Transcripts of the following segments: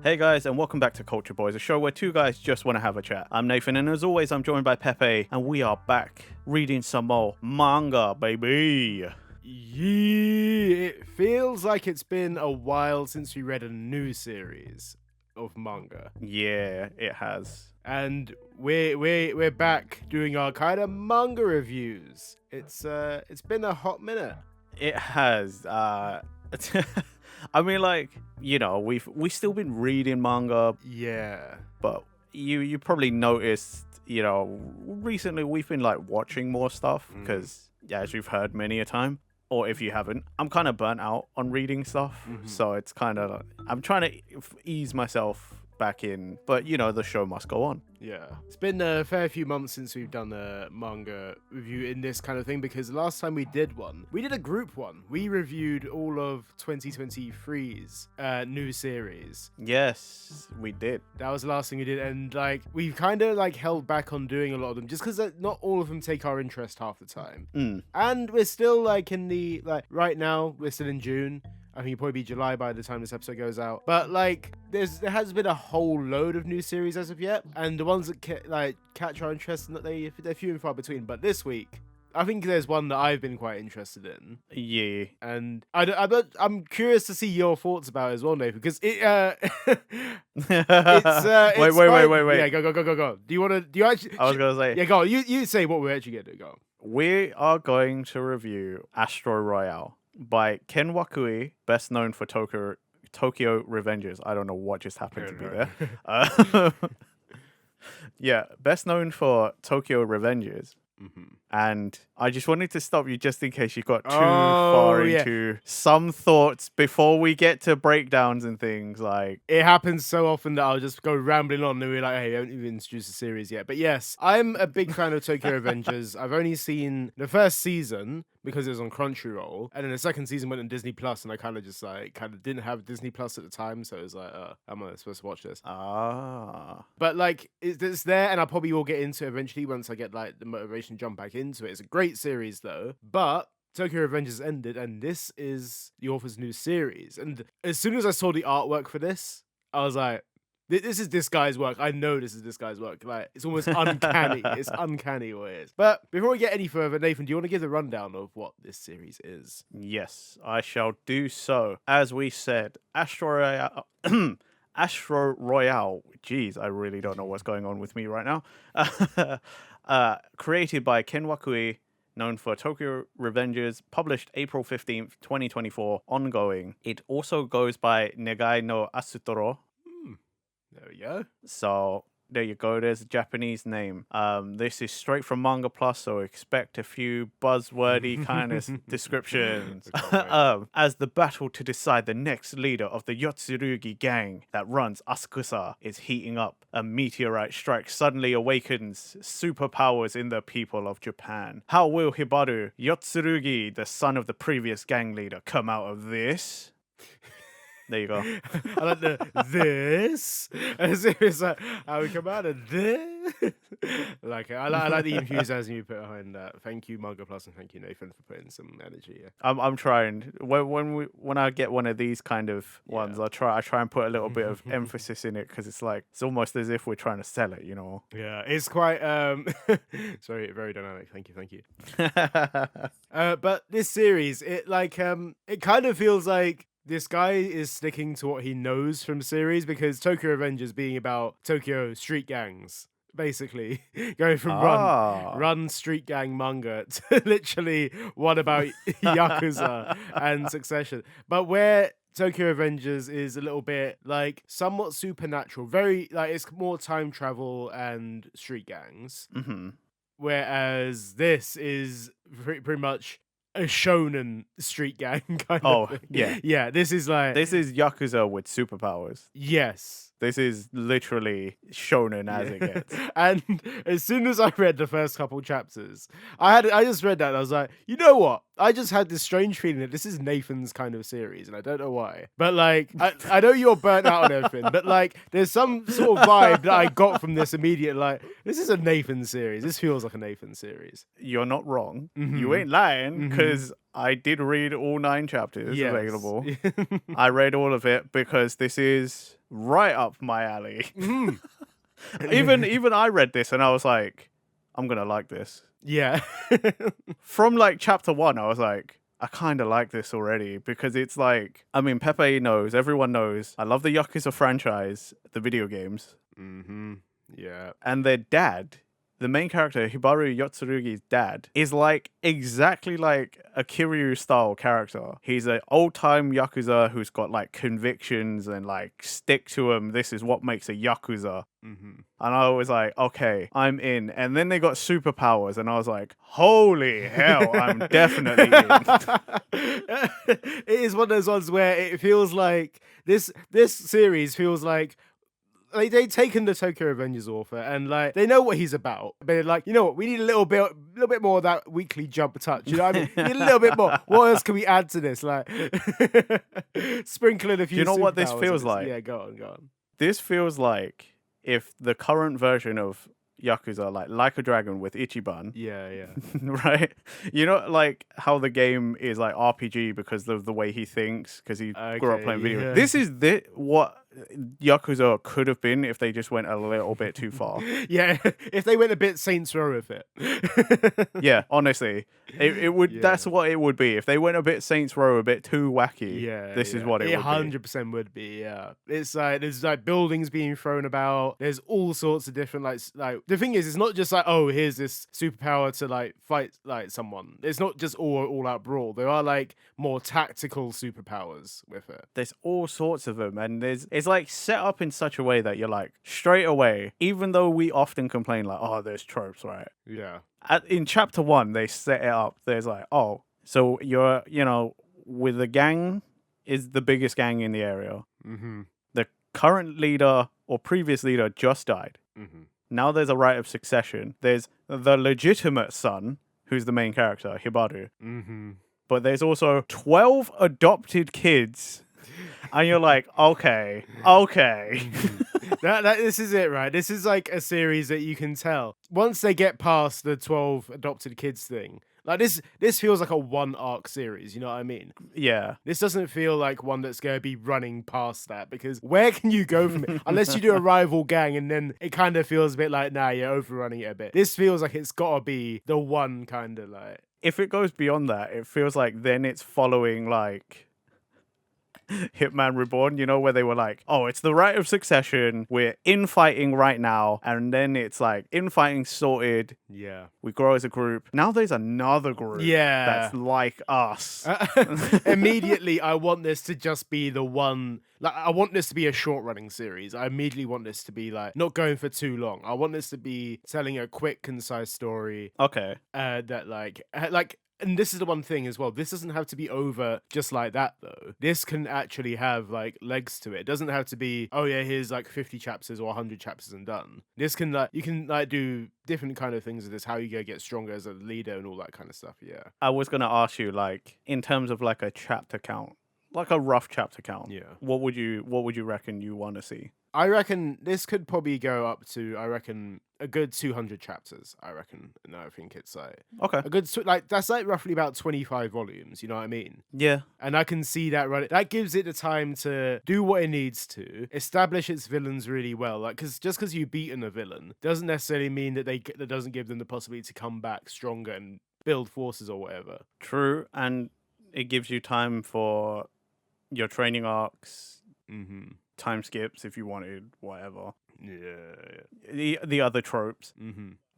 Hey guys, and welcome back to Culture Boys, a show where two guys just want to have a chat. I'm Nathan, and as always, I'm joined by Pepe, and we are back reading some more manga, baby. Yeah, it feels like it's been a while since we read a new series of manga, Yeah, it has. and we're back doing our kind of manga reviews. It's been a hot minute. It has. I mean, like, you know, we've still been reading manga, Yeah, but you probably noticed, you know, recently we've been like watching more stuff because, yeah, as you've heard many a time. Or if you haven't, I'm kind of burnt out on reading stuff. So it's kind of, I'm trying to ease myself back in. But, you know, the show must go on. yeah. It's been a fair few months since we've done a manga review in this kind of thing, because the last time we did one, we did a group one. We reviewed all of 2023's new series. Yes, we did. That was the last thing we did, and like we've kind of like held back on doing a lot of them just because not all of them take our interest half the time. And we're still like in the right now we're still in June. I think it'll probably be July by the time this episode goes out. But like there has been a whole load of new series as of yet, and the ones that catch our interest, they're few and far between. But this week, I think there's one that I've been quite interested in. Yeah. And I'm curious to see your thoughts about it as well, Nathan, because it Wait. Yeah, go. Do you actually? I was gonna say, Yeah, go on. You say what we're actually gonna do. Go on. we are going to review Astro Royale by Ken Wakui, best known for Tokyo Revengers. I don't know what just happened to me there. Yeah, best known for Tokyo Revengers. And I just wanted to stop you just in case you got too far into some thoughts before we get to breakdowns and things like. It happens so often that I'll just go rambling on and we're like, hey, we haven't even introduced the series yet. But yes, I'm a big fan of Tokyo Revengers. I've only seen the first season because it was on Crunchyroll, and then the second season went on Disney Plus, and I kind of didn't have Disney Plus at the time, so it was like, am I supposed to watch this? But like it's there, and I probably will get into it eventually once I get like the motivation to jump back into it. It's a great series though, but Tokyo Revengers ended, and this is the author's new series. And as soon as I saw the artwork for this, I was like, this is this guy's work. I know this is this guy's work. Like, it's almost uncanny. It's uncanny what it is. But before we get any further, Nathan, do you want to give the rundown of what this series is? Yes, I shall do so. As we said, Astro Royale. Astro Royale. Jeez, I really don't know what's going on with me right now. Created by Ken Wakui, known for Tokyo Revengers, published April 15th, 2024, ongoing. It also goes by Negai no Asutoro. There we go. So there you go. There's a Japanese name. This is straight from Manga Plus, so expect a few buzzwordy kind of descriptions. As the battle to decide the next leader of the Yotsurugi gang that runs Asakusa is heating up, a meteorite strike suddenly awakens superpowers in the people of Japan. How will Hibaru Yotsurugi, the son of the previous gang leader, come out of this? There you go. I like this. As if it's like, how we come out of this. I like the enthusiasm you put behind that. Thank you, Manga Plus, and thank you, Nathan, for putting some energy here. I'm trying. When I get one of these kind of ones, I try and put a little bit of emphasis in it, because it's like it's almost as if we're trying to sell it, you know. Yeah, it's quite sorry, very dynamic. Thank you. But this series, it kind of feels like this guy is sticking to what he knows from the series, because Tokyo Revengers being about Tokyo street gangs, basically going from run street gang manga to literally one about yakuza and Succession. But where Tokyo Revengers is a little bit like somewhat supernatural, very like it's more time travel and street gangs. Whereas this is pretty much a shonen street gang kind of thing. Yeah, this is Yakuza with superpowers. Yes. This is literally shonen as it gets. And as soon as I read the first couple chapters, I just read that and I was like, you know what? I just had this strange feeling that this is Nathan's kind of series, and I don't know why. But like, I know you're burnt out on everything, but like, there's some sort of vibe that I got from this immediate. Like, this is a Nathan series. This feels like a Nathan series. You're not wrong. You ain't lying, because I did read all 9 chapters Yes. available. I read all of it because this is right up my alley. Mm. Even I read this and I was like, I'm gonna like this. Yeah. From like chapter 1, I was like, I kind of like this already because it's like, I mean, Pepe knows, everyone knows. I love the Yakuza franchise, the video games, Yeah. and their dad. The main character, Hibaru Yotsurugi's dad, is like exactly like a Kiryu style character. He's an old time Yakuza who's got like convictions and like stick to him. This is what makes a Yakuza. And I was like, okay, I'm in. And then they got superpowers, and I was like, holy hell, I'm definitely in. It is one of those ones where it feels like this series feels like they've taken the Tokyo Revengers author and like they know what he's about. But they're like, you know what, we need a little bit more of that Weekly Jump touch. You know what I mean? We need a little bit more. What else can we add to this? Like sprinkle in a few. You know what this superpowers feels in it. like? Yeah, go on. This feels like if the current version of Yakuza, like a Dragon with Ichiban, Yeah. right? You know, like how the game is like RPG because of the way he thinks, because he grew up playing video. yeah. This is what Yakuza could have been if they just went a little bit too far. Yeah, if they went a bit Saints Row with it. Yeah, honestly, it would. Yeah. That's what it would be if they went a bit Saints Row, a bit too wacky. Yeah, this is what it would 100% would be. Yeah, it's like there's like buildings being thrown about. There's all sorts of different like the thing is, it's not just like, oh, here's this superpower to like fight like someone. It's not just all out brawl. There are like more tactical superpowers with it. There's all sorts of them, and it's like set up in such a way that you're like straight away. Even though we often complain like, oh, there's tropes, right? Yeah. In chapter 1, they set it up. There's like, oh, so you're, with the gang is the biggest gang in the area. The current leader or previous leader just died. Now there's a right of succession. There's the legitimate son, who's the main character, Hibaru. But there's also 12 adopted kids. And you're like, okay. This is it, right? This is like a series that you can tell. Once they get past the 12 adopted kids thing, like this feels like a one arc series, you know what I mean? Yeah. This doesn't feel like one that's going to be running past that, because where can you go from it? Unless you do a rival gang, and then it kind of feels a bit like, nah, you're overrunning it a bit. This feels like it's got to be the one kind of like... If it goes beyond that, it feels like then it's following like Hitman Reborn, where they were like, oh, it's the right of succession, we're infighting right now, and then it's like infighting sorted, Yeah. we grow as a group. Now there's another group that's like us. Immediately, I want this to just be the one. Like, I want this to be a short running series. I immediately want this to be like not going for too long. I want this to be telling a quick, concise story. Okay. That like. And this is the one thing as well. This doesn't have to be over just like that, though. This can actually have like legs to it. It doesn't have to be, oh yeah, here's like 50 chapters or 100 chapters and done. This can like, you can like do different kind of things with this, how you get stronger as a leader and all that kind of stuff. Yeah. I was gonna ask you, like, in terms of like a chapter count, like a rough chapter count. Yeah. What would you reckon you want to see? I reckon this could probably go up to, a good 200 chapters, I reckon. And I think it's like... Okay. A good, that's like roughly about 25 volumes, you know what I mean? Yeah. And I can see that running. That gives it the time to do what it needs to, establish its villains really well. Like, because you've beaten a villain doesn't necessarily mean that that doesn't give them the possibility to come back stronger and build forces or whatever. True, and it gives you time for your training arcs, time skips if you wanted, whatever. Yeah. The other tropes.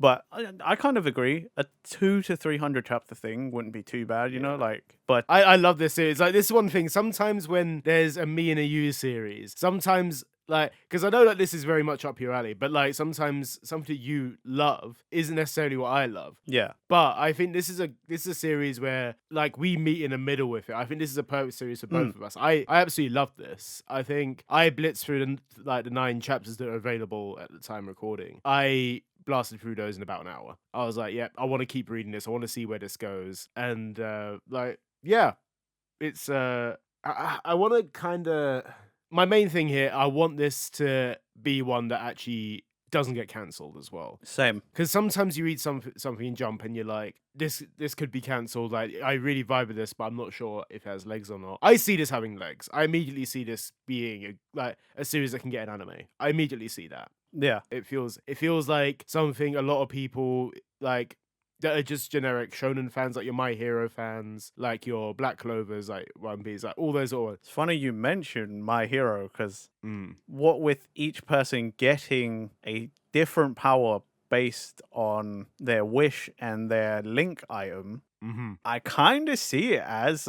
But I kind of agree. A 200 to 300 chapter thing wouldn't be too bad, you know, like. But I love this series. Like, this is one thing. Sometimes when there's a me and a you series, sometimes like, because I know that this is very much up your alley, but like sometimes something you love isn't necessarily what I love. Yeah. But I think this is a series where like we meet in the middle with it. I think this is a perfect series for both of us. I absolutely love this. I think I blitzed through the 9 chapters that are available at the time recording. I blasted through those in about an hour. I was like, yeah, I want to keep reading this. I want to see where this goes. And it's I want to kind of... My main thing here, I want this to be one that actually doesn't get cancelled as well. Same. Because sometimes you read something in Jump and you're like, this could be cancelled. Like, I really vibe with this, but I'm not sure if it has legs or not. I see this having legs. I immediately see this being a series that can get an anime. I immediately see that. Yeah. It feels like something a lot of people like that are just generic shonen fans, like your My Hero fans, like your Black Clovers, like One Piece, like all those sort of. It's funny you mentioned My Hero because Mm. what with each person getting a different power based on their wish and their link item, Mm-hmm. I kind of see it as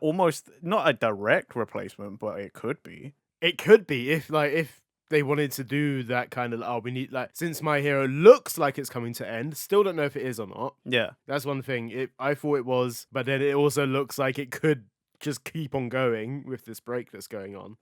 almost not a direct replacement, but it could be. It could be if they wanted to do that kind of we need since My Hero looks like it's coming to end, still don't know if it is or not. Yeah. That's one thing. I thought it was, but then it also looks like it could just keep on going with this break that's going on.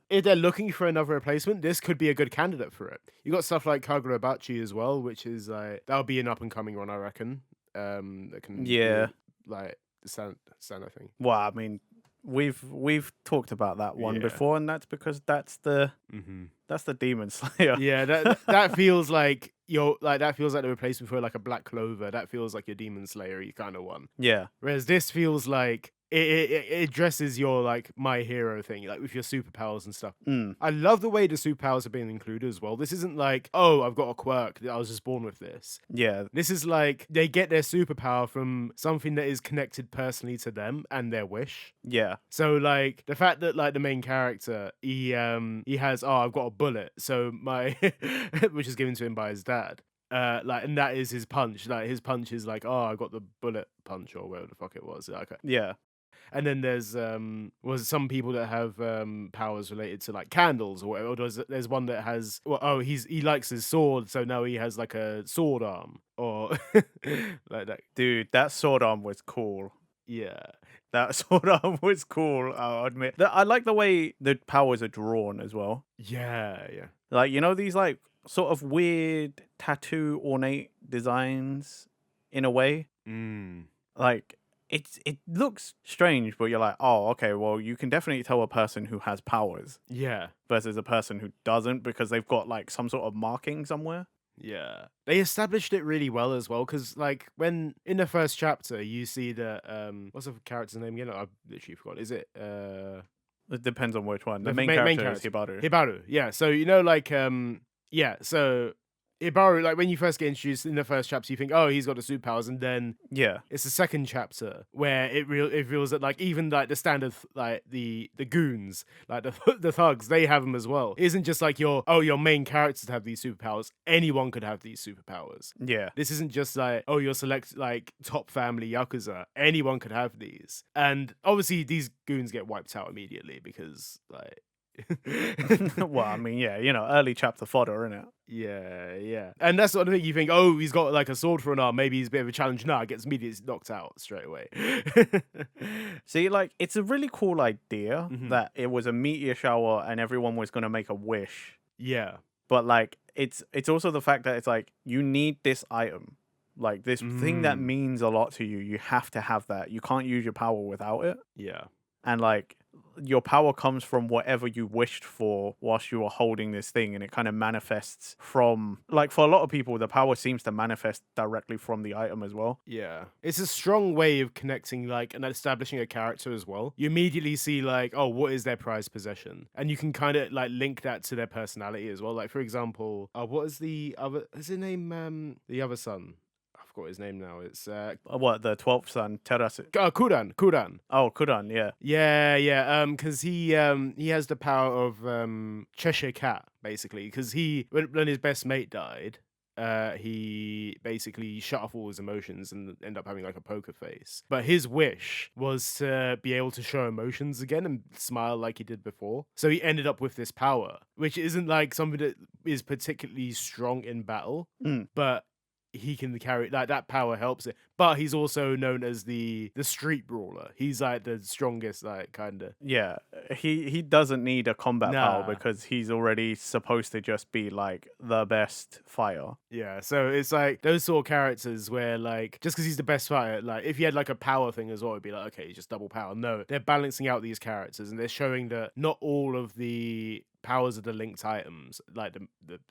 If they're looking for another replacement, this could be a good candidate for it. You got stuff like Kagurabachi as well, which is that'll be an up and coming one, I reckon. That can Yeah. the Sana thing. Well, I mean, we've talked about that one Yeah. before, and that's because that's the Demon Slayer. Yeah, that feels like that feels like the replacement for like a Black Clover. That feels like your Demon Slayer-y kind of one. Yeah. Whereas this feels like it addresses your like My Hero thing, like with your superpowers and stuff. I love the way the superpowers have been included as well. This isn't like, oh, I've got a quirk, I was just born with this. Yeah. This is like they get their superpower from something that is connected personally to them and their wish. Yeah. So like the fact that like the main character, he has, I've got a bullet, so my which is given to him by his dad. And that is his punch. Like his punch is like, I got the bullet punch or whatever the fuck it was. Okay. Yeah. And then there's some people that have powers related to like candles or whatever. Or there's one that has he likes his sword, so now he has like a sword arm or like that. Dude, that sword arm was cool. Yeah. That sword arm was cool, I'll admit. I like the way the powers are drawn as well. Yeah, yeah. Like, these like sort of weird tattoo ornate designs in a way. Like it looks strange, but you're like, oh, okay, well, you can definitely tell a person who has powers. Yeah. Versus a person who doesn't because they've got like some sort of marking somewhere. Yeah. They established it really well as well, because like when in the first chapter you see that what's the character's name again? I've literally forgot. Is it It depends on which one. The main main character character. is Hibaru. Hibaru, yeah. So so Hibaru, like when you first get introduced in the first chapter, you think, oh, he's got the superpowers, and then it's the second chapter where it reveals that like even like the standard like the goons, like the thugs, they have them as well. It isn't just like your main characters have these superpowers. Anyone could have these superpowers. Yeah. This isn't just like, oh, your select like top family yakuza. Anyone could have these, and obviously these goons get wiped out immediately because like. Well, I mean, yeah, early chapter fodder, innit? Yeah. And that's the sort of thing you think, oh, he's got like a sword for an arm, maybe he's a bit of a challenge. Nah, gets immediately knocked out straight away. See, like, it's a really cool idea that it was a meteor shower and everyone was going to make a wish. Yeah. But, like, it's also the fact that it's like, you need this item. Like, this thing that means a lot to you, you have to have that. You can't use your power without it. Yeah. And, like, your power comes from whatever you wished for whilst you were holding this thing, and it kind of manifests from, like, for a lot of people, the power seems to manifest directly from the item as well. Yeah. It's a strong way of connecting, like, and establishing a character as well. You immediately see, like, oh, what is their prized possession? And you can kind of, like, link that to their personality as well. Like, for example, what is the other, is his name, the other son? I forgot his name now. It's what, the 12th son, Terasu? Kuran. Oh, Kuran, yeah. Yeah. Because he has the power of Cheshire Cat, basically. Because when his best mate died, he basically shut off all his emotions and ended up having like a poker face. But his wish was to be able to show emotions again and smile like he did before. So he ended up with this power, which isn't like something that is particularly strong in battle, but he can carry like that power helps it. But he's also known as the street brawler. He's like the strongest, like kind of. Yeah, he doesn't need a combat power because he's already supposed to just be like the best fighter. Yeah, so it's like those sort of characters where like just because he's the best fighter, like if he had like a power thing as well, it'd be like, okay, he's just double power. No, they're balancing out these characters and they're showing that not all of the powers of the linked items, like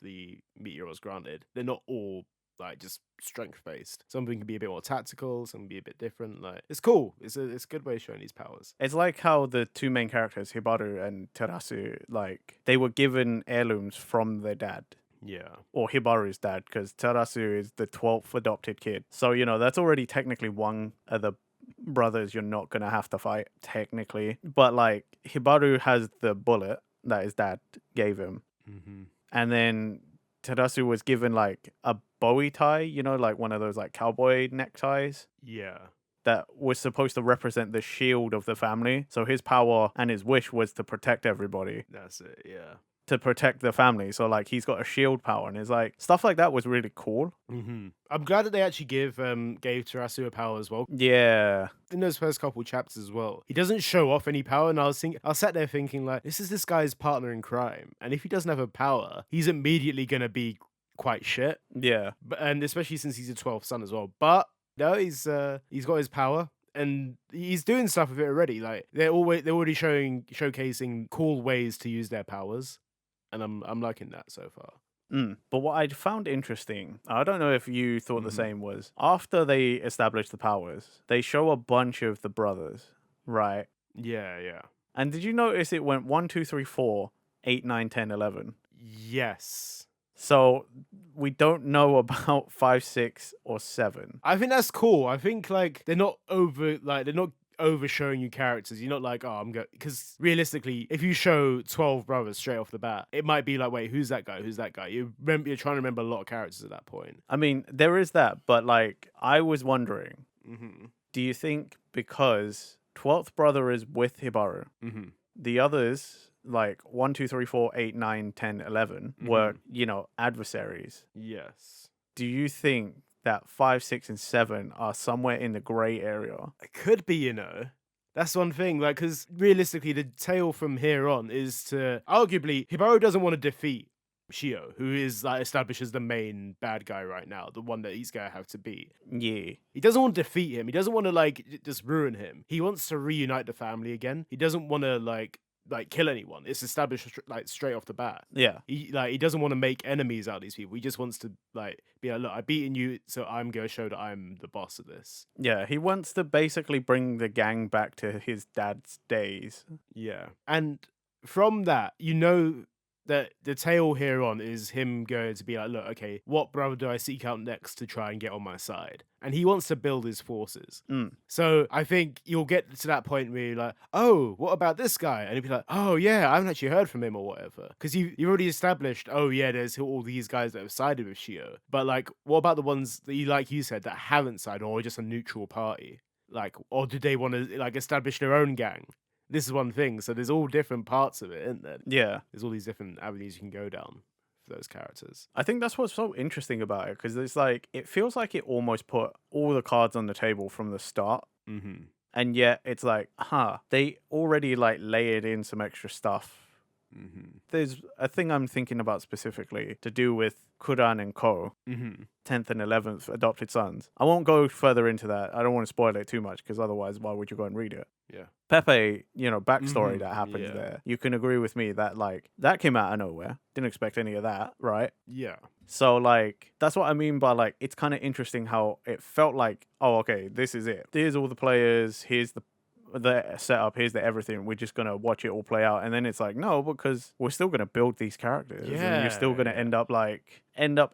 the meteor was granted, they're not all like just strength based. Something can be a bit more tactical, some can be a bit different. Like it's cool. It's a good way of showing these powers. It's like how the two main characters, Hibaru and Terasu, like they were given heirlooms from their dad. Yeah. Or Hibaru's dad, because Terasu is the 12th adopted kid. So, that's already technically one of the brothers you're not going to have to fight, technically. But, like, Hibaru has the bullet that his dad gave him. Mm-hmm. And then Terasu was given, like, a bowie tie, like one of those, like, cowboy neckties. Yeah. That was supposed to represent the shield of the family. So his power and his wish was to protect everybody. That's it, yeah. To protect the family. So, like, he's got a shield power. And it's like, stuff like that was really cool. Mm-hmm. I'm glad that they actually gave Terasu a power as well. Yeah. In those first couple chapters as well, he doesn't show off any power, and I sat there thinking, like, this guy's partner in crime, and if he doesn't have a power, he's immediately gonna be quite shit. Yeah. And especially since he's a 12th son as well. But no, he's got his power. And he's doing stuff with it already. Like they're already showcasing cool ways to use their powers, and I'm liking that so far. But what I found interesting, I don't know if you thought the same, was after they established the powers, they show a bunch of the brothers, right? Yeah, yeah. And did you notice it went 1, 2, 3, 4, 8, 9, 10, 11? Yes. So we don't know about 5, 6, or 7. I think that's cool. I think like they're not over showing you characters. You're not like, oh, I'm going, because realistically, if you show 12 brothers straight off the bat, it might be like, wait, who's that guy? Who's that guy? You're trying to remember a lot of characters at that point. I mean, there is that, but like, I was wondering, do you think because 12th brother is with Hibaru, the others, like 1, 2, 3, 4, 8, 9, 10, 11, were, adversaries? Yes. Do you think that 5, 6, and 7 are somewhere in the grey area? It could be, That's one thing, like, because realistically, the tale from here on is to, arguably, Hibaru doesn't want to defeat Shio, who is, like, established as the main bad guy right now, the one that he's going to have to beat. Yeah. He doesn't want to defeat him. He doesn't want to, like, just ruin him. He wants to reunite the family again. He doesn't want to, like kill anyone. It's established like straight off the bat. Yeah. He doesn't want to make enemies out of these people. He just wants to like be like, look, I've beaten you, so I'm going to show that I'm the boss of this. Yeah, he wants to basically bring the gang back to his dad's days. Yeah. And from that, that the tale here on is him going to be like, look, okay, what brother do I seek out next to try and get on my side? And he wants to build his forces. So I think you'll get to that point where you're like, oh, what about this guy? And he'll be like, oh yeah, I haven't actually heard from him or whatever. Because you've already established, oh yeah, there's all these guys that have sided with Shio. But like, what about the ones that like you said, that haven't sided or are just a neutral party? Like, or did they want to like establish their own gang? This is one thing. So there's all different parts of it, isn't there? Yeah. There's all these different avenues you can go down for those characters. I think that's what's so interesting about it, because it's like, it feels like it almost put all the cards on the table from the start. And yet it's like, they already like layered in some extra stuff. There's a thing I'm thinking about specifically to do with Kuran and Ko, 10th and 11th adopted sons. I won't go further into that. I don't want to spoil it too much, because otherwise, why would you go and read it? Yeah. Pepe, backstory that happens there. You can agree with me that, like, that came out of nowhere. Didn't expect any of that, right? Yeah. So, like, that's what I mean by, like, it's kind of interesting how it felt like, oh, okay, this is it. Here's all the players. Here's the setup. Here's the everything. We're just going to watch it all play out. And then it's like, no, because we're still going to build these characters. Yeah. And you're still going to end up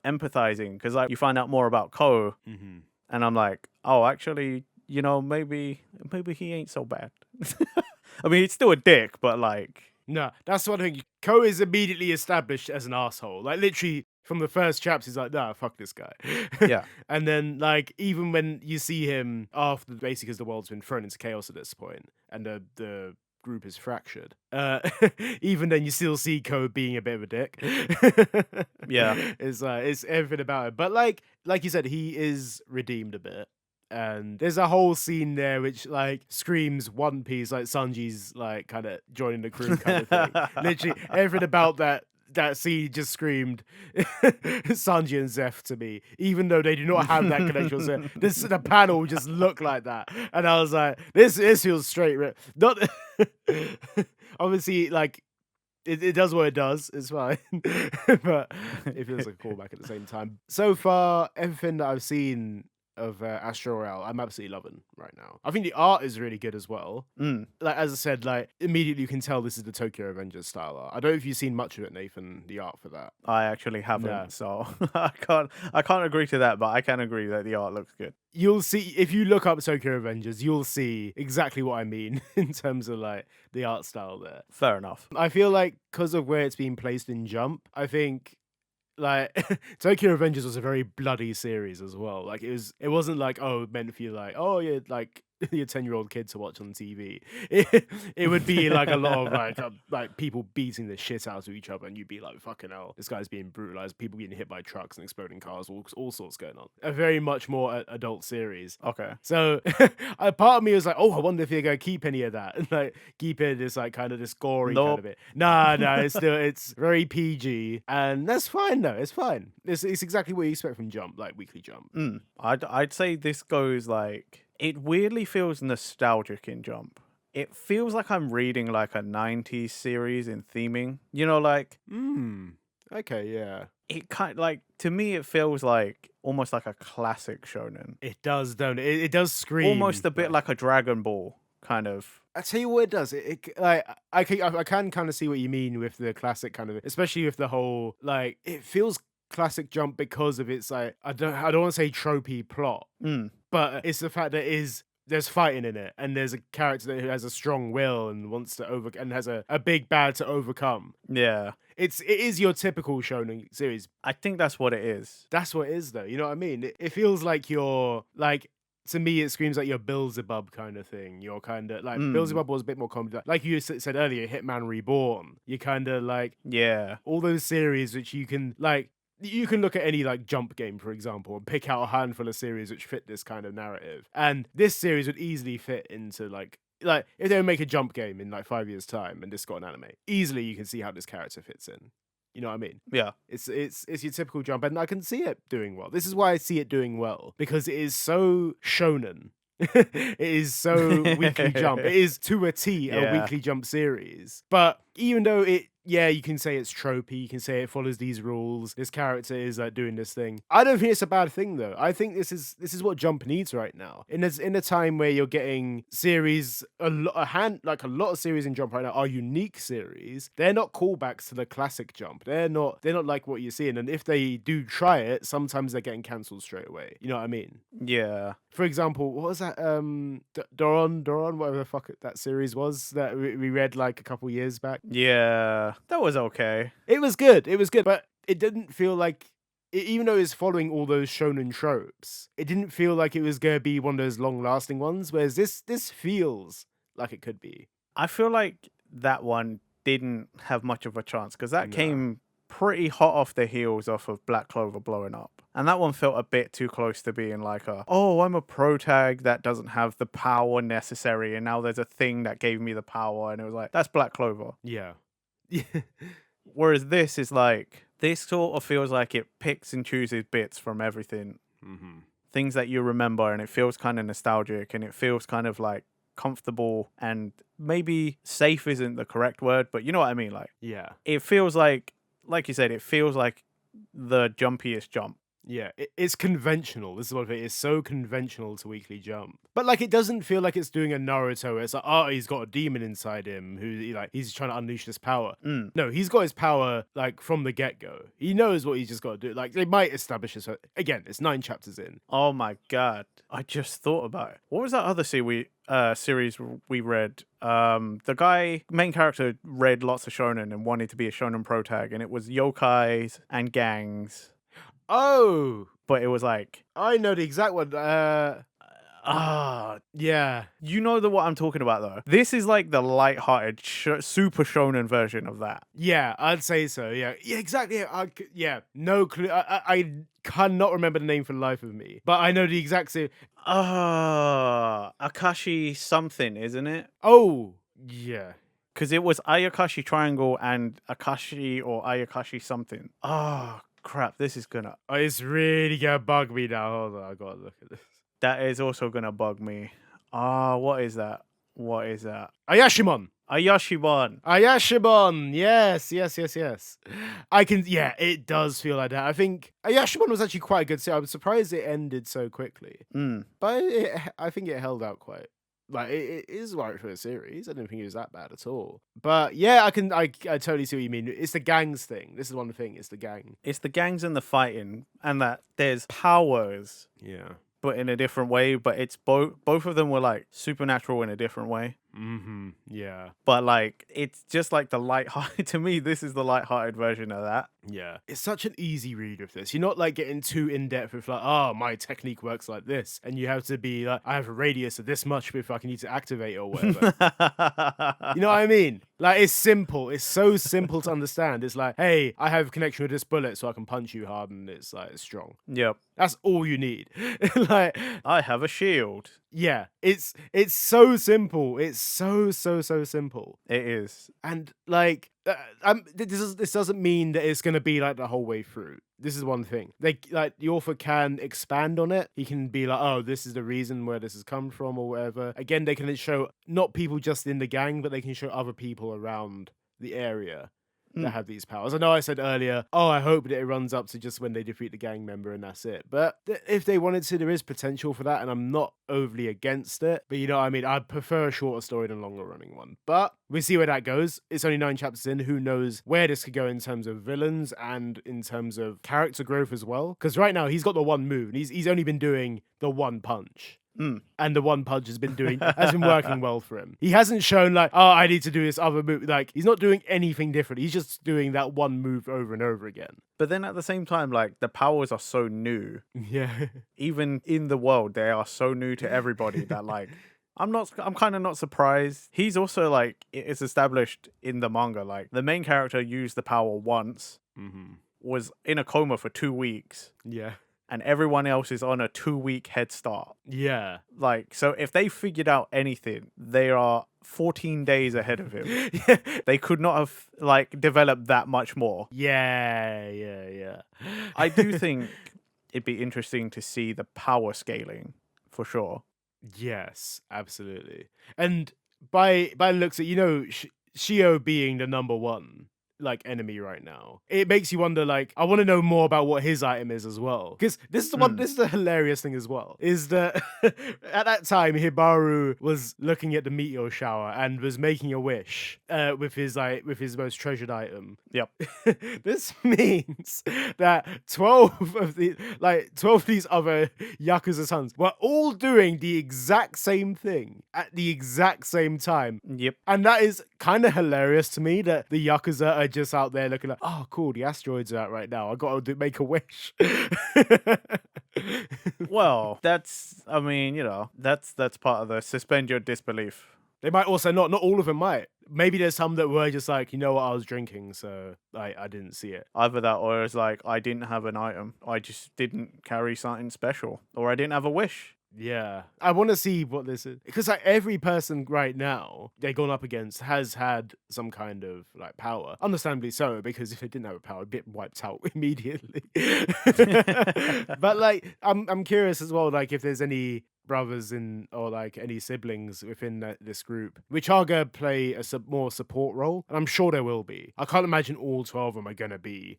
empathizing. Because, like, you find out more about Ko. And I'm like, oh, actually, maybe he ain't so bad. I mean, he's still a dick, but like... No, that's one thing. Ko is immediately established as an asshole. Like, literally, from the first chapter, he's like, nah, fuck this guy. Yeah. And then, like, even when you see him after, basically, because the world's been thrown into chaos at this point, and the group is fractured, even then you still see Ko being a bit of a dick. Yeah. It's everything about it. But like you said, he is redeemed a bit. And there's a whole scene there which like screams One Piece, like Sanji's like kind of joining the crew kind of thing. Literally everything about that scene just screamed Sanji and Zeph to me, even though they do not have that connection. The panel just looked like that, and I was like, this feels straight. Not obviously, like It does what it does. It's fine, but it feels like a callback at the same time. So far, everything that I've seen of Astro Royale, I'm absolutely loving right now. I think the art is really good as well. Mm. Like as I said, like immediately you can tell this is the Tokyo Avengers style art. I don't know if you've seen much of it, Nathan. The art for that. I actually haven't, No. so I can't agree to that, but I can agree that the art looks good. You'll see if you look up Tokyo Avengers, you'll see exactly what I mean in terms of like the art style there. Fair enough. I feel like because of where it's being placed in Jump, I think like Tokyo Avengers was a very bloody series as well. Like it wasn't like meant for you like yeah like your 10-year-old kid to watch on TV. It would be like a lot of like people beating the shit out of each other, and you'd be like, fucking hell, this guy's being brutalized, people getting hit by trucks and exploding cars, all sorts going on. A very much more adult series. Okay. So a part of me was like, I wonder if you're gonna keep any of that and like keep it this like kind of this gory kind of it. Nah, it's very PG, and that's fine though. It's fine. It's exactly what you expect from Jump, like Weekly Jump. I'd say this goes like, it weirdly feels nostalgic in Jump. It feels like I'm reading like a 90s series in theming. You know, like Okay, yeah. it kind like, to me it feels like almost like a classic shonen. It does, don't it? It does scream Almost a bit like a Dragon Ball kind of. I tell you what it does. Like I can kind of see what you mean with the classic kind of, especially with the whole like it feels classic Jump because of its like I don't want to say tropey plot, but it's the fact that there's fighting in it, and there's a character that has a strong will and wants to and has a big bad to overcome. Yeah. It is your typical shonen series. I think that's what it is. That's what it is though. You know what I mean? It feels like you're like, to me, it screams like your Beelzebub kind of thing. You're kind of like Beelzebub was a bit more comedy. Like you said earlier, Hitman Reborn. You kind of like all those series which you can like. You can look at any like Jump game, for example, and pick out a handful of series which fit this kind of narrative. And this series would easily fit into like if they would make a Jump game in like 5 years' time and this got an anime, easily you can see how this character fits in. You know what I mean? Yeah. It's your typical Jump, and I can see it doing well. This is why I see it doing well, because it is so shonen. It is so Weekly Jump. It is to a T a Weekly Jump series. But even though you can say it's tropey, you can say it follows these rules, this character is like doing this thing, I don't think it's a bad thing though. I think this is what Jump needs right now. In a time where you're getting series, a lot of series in Jump right now are unique series. They're not callbacks to the classic Jump. They're not like what you're seeing, and if they do try it, sometimes they're getting cancelled straight away. You know what I mean? Yeah. For example, what was that? Doron, whatever the fuck that series was that we read like a couple years back. Yeah, that was okay. It was good, but it didn't feel like, even though it's following all those shonen tropes, it didn't feel like it was gonna be one of those long-lasting ones. Whereas this feels like it could be. I feel like that one didn't have much of a chance because that came pretty hot off the heels of Black Clover blowing up. And that one felt a bit too close to being like I'm a protag that doesn't have the power necessary, and now there's a thing that gave me the power, and it was like, that's Black Clover. Yeah. Whereas this is like, this sort of feels like it picks and chooses bits from everything. Things that you remember, and it feels kind of nostalgic, and it feels kind of like comfortable, and maybe safe isn't the correct word, but you know what I mean? Like, it feels like you said, it feels like the jumpiest Jump. Yeah, it's conventional. This is what it is. So conventional to Weekly Jump. But like, it doesn't feel like it's doing a Naruto where it's like, he's got a demon inside him who he's trying to unleash this power. No, he's got his power like from the get-go. He knows what he's just got to do. Like, they might establish this. Again, it's 9 chapters in. Oh my god. I just thought about it. What was that other series we read? The main character read lots of shonen and wanted to be a shonen protag, and it was yokais and gangs. Oh, but it was like, I know the exact one. Yeah. You know what I'm talking about though. This is like the light-hearted super shonen version of that. Yeah, I'd say so. Yeah, exactly. No clue. I cannot remember the name for the life of me, but I know the exact same. Akashi something, isn't it? Oh, yeah. Because it was Ayakashi Triangle and Akashi or Ayakashi something. Crap, this is gonna... it's really gonna bug me now. Hold on, I gotta look at this. That is also gonna bug me. What is that? What is that? Ayashimon. Ayashimon. Ayashimon, yes. It does feel like that. I think Ayashimon was actually quite a good series. I was surprised it ended so quickly, but I think it held out quite. Like it is right for a series. I don't think it was that bad at all. But yeah, I totally see what you mean. It's the gangs thing. This is one thing. It's the gang. It's the gangs and the fighting, and that there's powers, Yeah. but in a different way. But it's both of them were like supernatural in a different way. Mm-hmm. Yeah. But like it's just like the light-hearted. To me, this is the light-hearted version of that. Yeah. It's such an easy read with this. You're not like getting too in depth with like, oh, my technique works like this, and you have to be like, I have a radius of this much before I need to activate it or whatever. You know what I mean? Like it's simple. It's so simple to understand. It's like, hey, I have a connection with this bullet, so I can punch you hard, and it's like it's strong. Yep. That's all you need. Like I have a shield. yeah, it's so simple. It's so simple. It is. And like, this doesn't mean that it's gonna be like the whole way through. This is one thing. Like the author can expand on it. He can be like, oh, this is the reason where this has come from or whatever. Again, they can show not people just in the gang, but they can show other people around the area that have these powers. I know I said earlier, oh, I hope that it runs up to just when they defeat the gang member and that's it. But if they wanted to, there is potential for that, and I'm not overly against it. But you know what I mean? I'd prefer a shorter story than a longer running one. But we see where that goes. It's only 9 chapters in. Who knows where this could go in terms of villains and in terms of character growth as well. Because right now, he's got the one move, and he's only been doing the one punch. And the one punch has been working well for him. He hasn't shown like, oh, I need to do this other move. Like he's not doing anything different. He's just doing that one move over and over again. But then at the same time, like the powers are so new. Yeah. Even in the world, they are so new to everybody that like I'm kind of not surprised. He's also like, it's established in the manga, like the main character used the power once, was in a coma for 2 weeks. Yeah. And everyone else is on a 2-week head start. Yeah. Like, so if they figured out anything, they are 14 days ahead of him. They could not have, like, developed that much more. Yeah. I do think it'd be interesting to see the power scaling, for sure. Yes, absolutely. And by looks at, Shio being the number one like enemy right now, it makes you wonder, like, I want to know more about what his item is as well, because this is the hilarious thing as well, is that at that time Hibaru was looking at the meteor shower and was making a wish with his most treasured item. Yep. This means that 12 of these other Yakuza sons were all doing the exact same thing at the exact same time. Yep. And that is kind of hilarious to me, that the Yakuza are just out there looking like, oh, cool, the asteroids are out right now. I got to make a wish. Well, that's part of the suspend your disbelief. They might also not all of them might. Maybe there's some that were just like, you know what, I was drinking, so I didn't see it. Either that, or it's like, I didn't have an item. I just didn't carry something special. Or I didn't have a wish. Yeah, I want to see what this is, because like every person right now they've gone up against has had some kind of like power. Understandably so, because if it didn't have a power, it'd be wiped out immediately. But like, I'm curious as well, like if there's any brothers or like any siblings within this group which are gonna play a more support role, and I'm sure there will be. I can't imagine all 12 of them are gonna be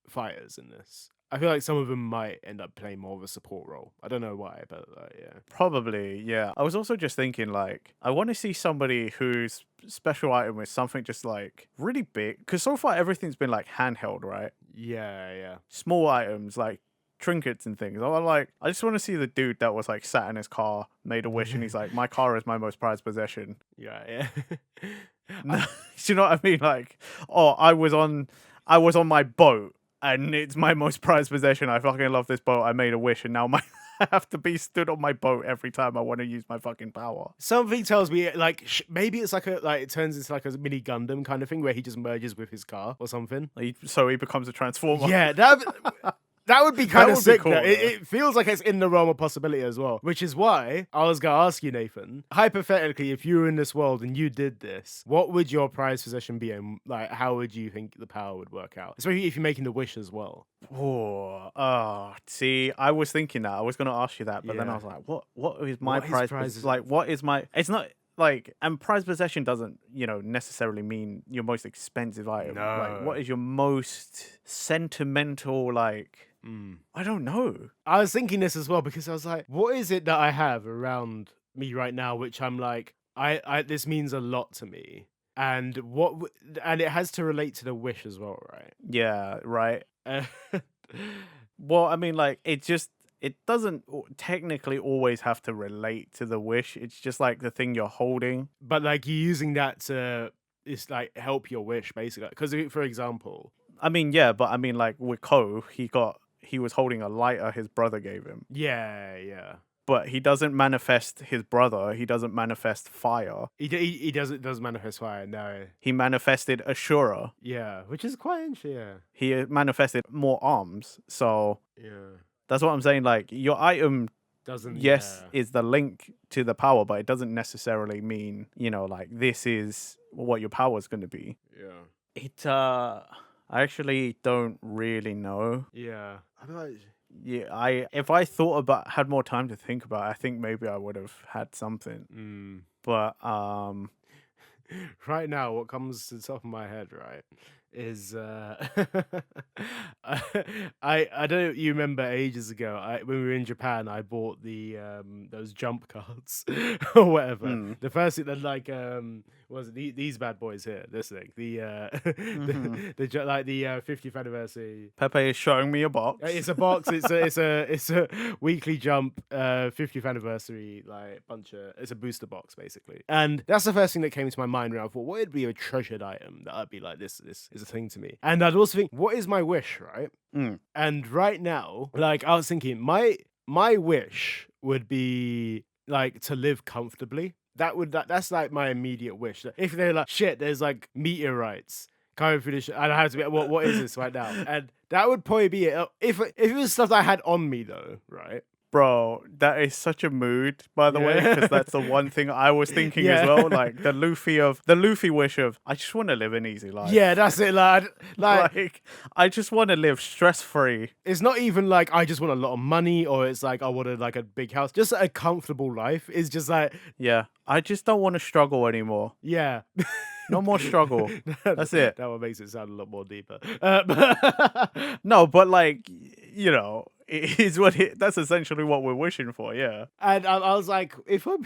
fighters in this. I feel like some of them might end up playing more of a support role. I don't know why, but yeah. Probably, yeah. I was also just thinking, like, I want to see somebody whose special item is something just, like, really big. Because so far, everything's been, like, handheld, right? Yeah. Small items, like trinkets and things. I just want to see the dude that was, like, sat in his car, made a wish, and he's like, my car is my most prized possession. Yeah. Do you know what I mean? Like, oh, I was on my boat, and it's my most prized possession. I fucking love this boat. I made a wish, and now I have to be stood on my boat every time I want to use my fucking power. Something tells me, like, maybe it's like it turns into like a mini Gundam kind of thing where he just merges with his car or something. So he becomes a transformer. Yeah, that would be kind of sick. Cool, it feels like it's in the realm of possibility as well, which is why I was going to ask you, Nathan, hypothetically, if you were in this world and you did this, what would your prized possession be, and like how would you think the power would work out? Especially if you're making the wish as well. See, I was thinking that. I was going to ask you that, but then I was like, what is my prize? Like, what is my... It's not... like, and prized possession doesn't, necessarily mean your most expensive item. Like, what No. is your most sentimental, like, I don't know. I was thinking this as well because I was like, what is it that I have around me right now which I'm like, I this means a lot to me. And and it has to relate to the wish as well, right? Yeah, right. Uh, Well, I mean, like, it doesn't technically always have to relate to the wish. It's just like the thing you're holding. but like you're using that to it's like help your wish basically. Because for example, I mean, yeah, but I mean, like, with Ko, he was holding a lighter his brother gave him. yeah. But he doesn't manifest his brother. He doesn't manifest fire. He does manifest fire, no. He manifested Ashura. Yeah, which is quite interesting, yeah. He manifested more arms. So Yeah. that's what I'm saying. Like, your item, Doesn't yes, yeah. is the link to the power, but it doesn't necessarily mean, like, this is what your power is going to be. Yeah. I actually don't really know. Yeah. I feel like Yeah, if I had more time to think about it, I think maybe I would have had something. But right now what comes to the top of my head, right, is I don't know if you remember ages ago, when we were in Japan, I bought the those jump cards or whatever. The first thing that like was these bad boys here, this thing, the like the 50th anniversary. Pepe is showing me a box. It's a box. It's a Weekly Jump 50th anniversary it's a booster box basically, and that's the first thing that came to my mind when I thought, what would be a treasured item that I'd be like, this is a thing to me. And I'd also think, what is my wish, right? And right now, like I was thinking, my wish would be like to live comfortably. That's like my immediate wish. If they're like, shit, there's like meteorites coming through and I have to be, what is this right now? And that would probably be it. If it was stuff that I had on me though, right? Bro, that is such a mood, by the way, because that's the one thing I was thinking as well. Like the Luffy wish of, I just want to live an easy life. Yeah, that's it, lad. Like I just want to live stress free. It's not even like I just want a lot of money, or it's like I wanted like a big house. Just a comfortable life is just like, yeah, I just don't want to struggle anymore. Yeah. No more struggle. That's it. That one makes it sound a lot more deeper. No, but like, it is that's essentially what we're wishing for, yeah. And I was like, if I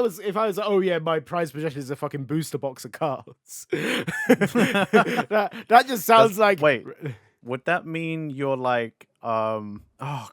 was like, oh yeah, my prized possession is a fucking booster box of cards. that just sounds like. Wait, would that mean you're like oh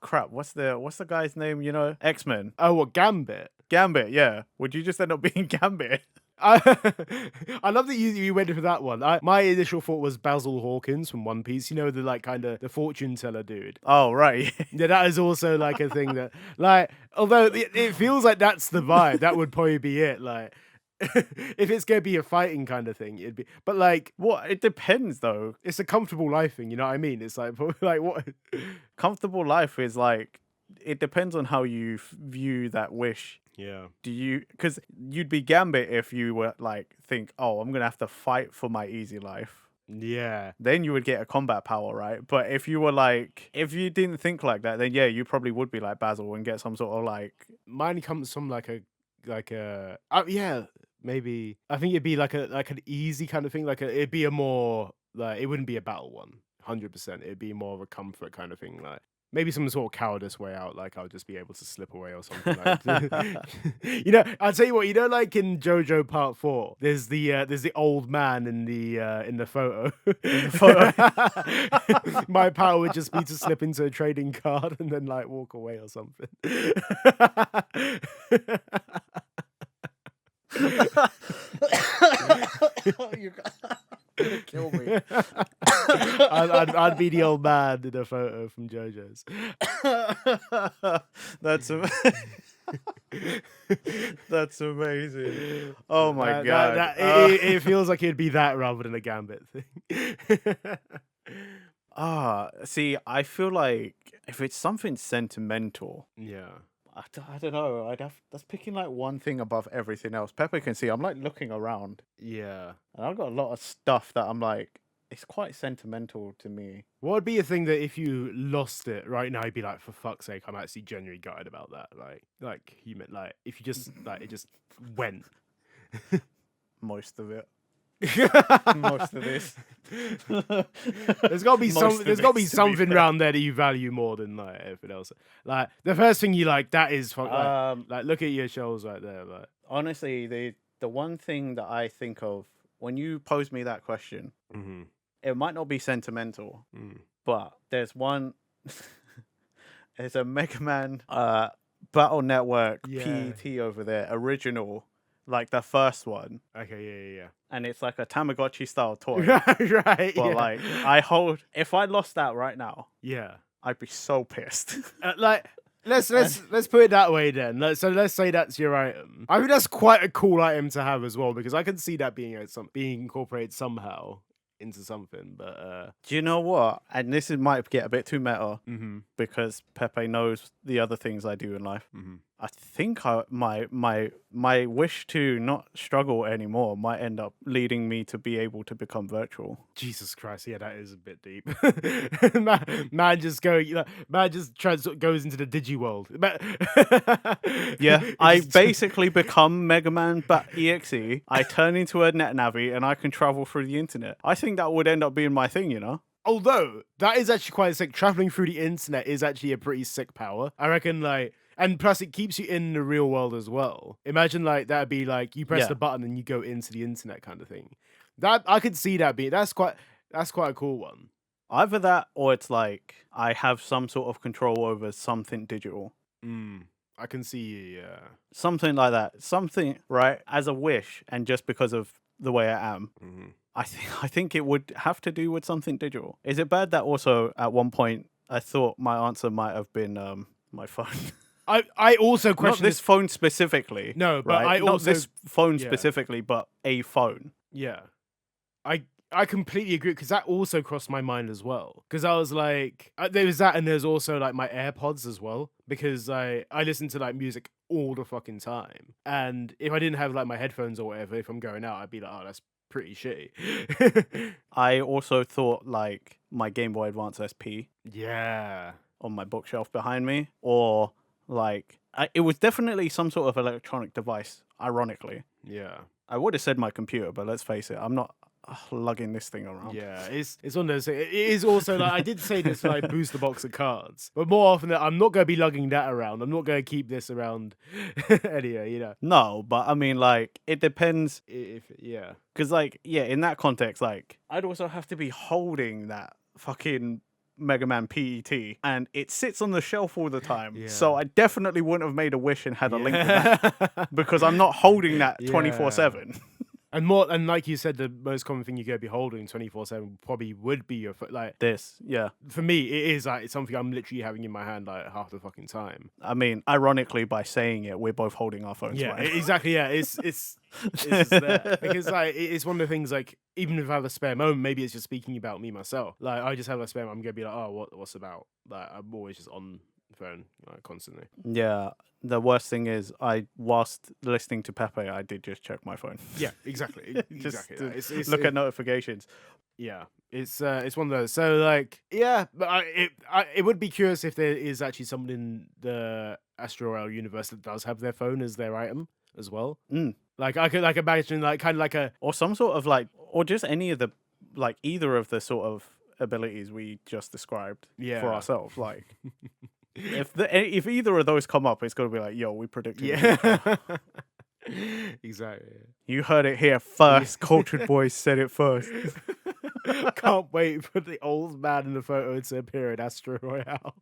crap, what's the guy's name? X-Men. Oh, what, Gambit? Gambit, yeah. Would you just end up being Gambit? I love that you went for that one. My initial thought was Basil Hawkins from One Piece. The like kind of the fortune teller dude. Oh right. Yeah, that is also like a thing that like. Although it feels like that's the vibe, that would probably be it. Like, if it's gonna be a fighting kind of thing, it'd be. But like, what? It depends though. It's a comfortable life thing. You know what I mean? It's like what? Comfortable life is like. It depends on how you view that wish. Yeah. Because you'd be Gambit if you were like, think, oh, I'm going to have to fight for my easy life. Yeah. Then you would get a combat power, right? But if you were like, if you didn't think like that, then yeah, you probably would be like Basil and get some sort of like. Mine comes from yeah, maybe. I think it'd be like an easy kind of thing. It'd be a more, like, it wouldn't be a battle one. 100%. It'd be more of a comfort kind of thing. Like, maybe some sort of cowardice way out, like I'll just be able to slip away or something. Like, I'll tell you what. Like in JoJo Part 4, there's the old man in the photo. My power would just be to slip into a trading card and then like walk away or something. You're gonna kill me. I'd be the old man in a photo from JoJo's. That's amazing. Oh my god! It feels like it'd be that rather than a Gambit thing. See, I feel like if it's something sentimental, yeah. I don't know. That's picking like one thing above everything else. Pepper can see I'm like looking around. Yeah. And I've got a lot of stuff that I'm like, it's quite sentimental to me. What would be a thing that if you lost it right now, you'd be like, for fuck's sake, I'm actually genuinely gutted about that. Like you meant like if you just like it just went. Most of it. Most of this. There's got to be there's got to be something fair. around there that you value more than like everything else. Like the first thing you like, that is like look at your shelves right there. Like Honestly, the one thing that I think of when you pose me that question, it might not be sentimental, but there's one. There's a Mega Man Battle Network PET over there, original, like the first one. Okay, yeah. And it's like a Tamagotchi style toy. Right. But like, if I lost that right now, yeah, I'd be so pissed. Like. Let's put it that way then. So let's say that's your item. I think that's quite a cool item to have as well, because I can see that being being incorporated somehow into something. But do you know what? And might get a bit too meta, because Pepe knows the other things I do in life. I think my wish to not struggle anymore might end up leading me to be able to become virtual. Jesus Christ, yeah, that is a bit deep. man just goes into the digi world. Yeah, I basically become Mega Man EXE. I turn into a net navi and I can travel through the internet. I think that would end up being my thing, you know? Although that is actually quite sick. Traveling through the internet is actually a pretty sick power. I reckon, like. And plus, it keeps you in the real world as well. Imagine, like, that'd be like you press the button and you go into the internet kind of thing. That I could see that that's quite a cool one. Either that, or it's like I have some sort of control over something digital. I can see, yeah, something like that. Something right as a wish, and just because of the way I am. I think it would have to do with something digital. Is it bad that also at one point I thought my answer might have been my phone? I also question not this phone specifically. No, but right? I also not this phone specifically, but a phone. Yeah, I completely agree, because that also crossed my mind as well. Because I was like, there was that, and there's also like my AirPods as well, because I listen to like music all the fucking time, and if I didn't have like my headphones or whatever, if I'm going out, I'd be like, oh, that's pretty shitty. I also thought like my Game Boy Advance SP. Yeah. On my bookshelf behind me, or like it was definitely some sort of electronic device. Ironically. Yeah. I would have said my computer, but let's face it, I'm not lugging this thing around. Yeah, it's one of those things. It is also like, I did say this when I boost the box of cards, but more often than I'm not going to be lugging that around. I'm not going to keep this around anyway, you know. No, but I mean, like, it depends. Yeah. Because, like, yeah, in that context, like, I'd also have to be holding that fucking Mega Man PET, and it sits on the shelf all the time. Yeah. So I definitely wouldn't have made a wish and had a link to that, because I'm not holding that 24/7. And like you said, the most common thing you're going to be holding 24/7 probably would be your foot. Like this, yeah. For me, it is like it's something I'm literally having in my hand like half the fucking time. I mean, ironically, by saying it, we're both holding our phones. Yeah, right? Exactly. Yeah, it's just there, because like it's one of the things, like, even if I have a spare moment, maybe it's just speaking about me myself. Like I just have a spare moment, I'm gonna be like, oh, what's about? Like I'm always just on the phone, like, constantly. Yeah. The worst thing is, whilst listening to Pepe, I did just check my phone. Yeah, exactly. Just exactly. Look at notifications. Yeah, it's one of those. So like, yeah, but it would be curious if there is actually someone in the Astro Royale universe that does have their phone as their item as well. Like I could like imagine like kind of like or some sort of like, or just any of the, like, either of the sort of abilities we just described for ourselves. Like, if either of those come up, it's gonna be like, yo, we predicted. Yeah. Exactly. You heard it here first. Cultured Boys said it first. Can't wait for the old man in the photo to appear in Astro Royale.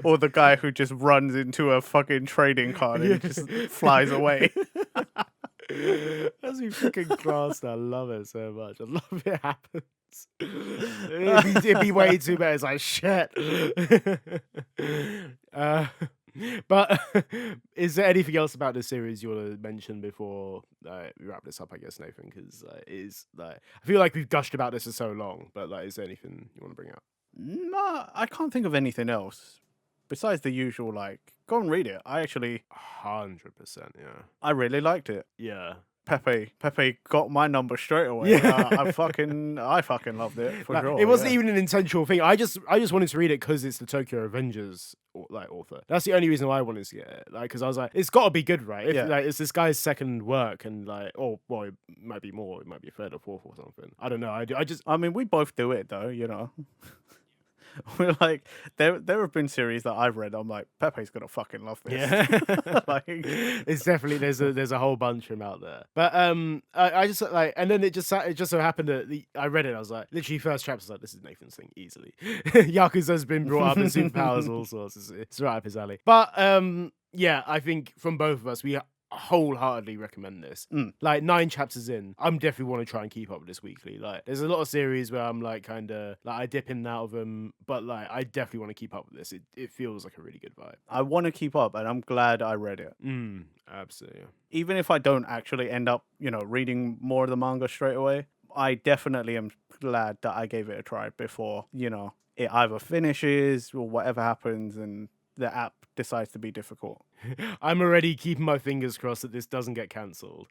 or the guy who just runs into a fucking trading card and just flies away. That's be freaking class. I love it so much. I love it happens. It'd be way too bad. It's like shit. But is there anything else about the series you want to mention before we wrap this up, I guess, Nathan? Because I feel like we've gushed about this for so long, but like, is there anything you want to bring up? No, I can't think of anything else besides the usual, like, go and read it. I actually 100%, yeah. I really liked it. Yeah. Pepe got my number straight away. Yeah. I fucking loved it for sure. It wasn't yeah. even an intentional thing. I just wanted to read it because it's the Tokyo Avengers author. That's the only reason why I wanted to get it. Like, because I was like, it's got to be good, right? If, like, it's this guy's second work, and like, oh, well, it might be more. It might be a third or fourth or something. I don't know. I mean, we both do it though, We're like, there have been series that I've read. I'm like, Pepe's gonna fucking love this. Yeah, like, it's definitely there's a whole bunch of them out there. But I just like, and then it just so happened that I read it. I was like, literally first chapter, I was like, this is Nathan's thing easily. Yakuza's been brought up in superpowers, all sorts. It's right up his alley. But yeah, I think from both of us, we wholeheartedly recommend this. Like 9 chapters in, I'm definitely want to try and keep up with this weekly. Like, there's a lot of series where I'm like kind of like I dip in and out of them, but like I definitely want to keep up with this. It feels like a really good vibe. I want to keep up, and I'm glad I read it. Absolutely. Even if I don't actually end up, reading more of the manga straight away, I definitely am glad that I gave it a try before, it either finishes or whatever happens and the app decides to be difficult. I'm already keeping my fingers crossed that this doesn't get cancelled.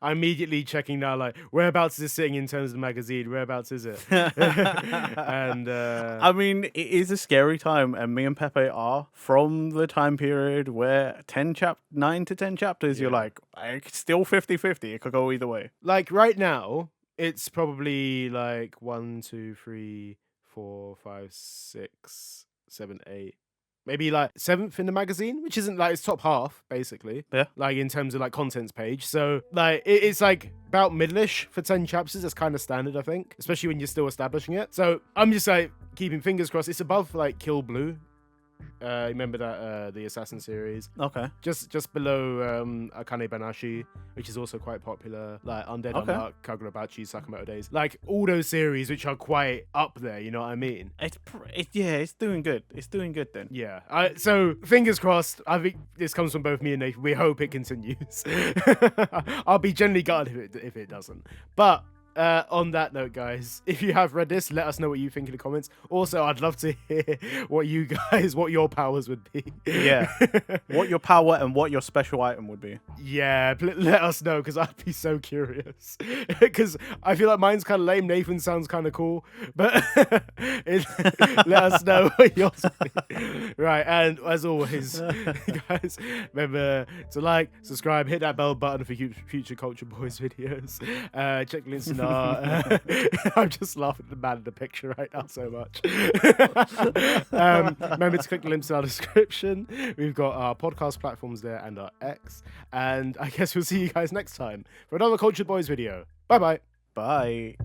I'm immediately checking now, like, whereabouts is it sitting in terms of the magazine? Whereabouts is it? And I mean, it is a scary time, and me and Pepe are from the time period where 9 to 10 chapters, you're like, it's still 50-50. It could go either way. Like right now, it's probably like 1, 2, 3, 4, 5, 6, 7, 8. Maybe like 7th in the magazine, which isn't like it's top half, basically. Yeah. Like in terms of like contents page. So like it's like about middle-ish for 10 chapters. That's kind of standard, I think, especially when you're still establishing it. So I'm just like keeping fingers crossed. It's above like Kill Blue. Remember that the Assassin series? Okay. Just below Akane Banashi, which is also quite popular. Like Undead Unluck, Kagurabachi, Sakamoto Days. Like all those series which are quite up there. You know what I mean? It's doing good. It's doing good then. Yeah. So fingers crossed. I think this comes from both me and Nathan. We hope it continues. I'll be genuinely gutted if it doesn't. But on that note, guys, if you have read this, let us know what you think in the comments. Also, I'd love to hear what your powers would be. Yeah. What your power and what your special item would be. Yeah, let us know, because I'd be so curious. Because I feel like mine's kind of lame. Nathan sounds kind of cool. But let us know what yours would be. Right, and as always, guys, remember to like, subscribe, hit that bell button for future Culture Boys videos. Check links in I'm just laughing at the man in the picture right now so much. Remember to click the links in our description. We've got our podcast platforms there and our X. And I guess we'll see you guys next time for another Cultured Boys video. Bye-bye. Bye.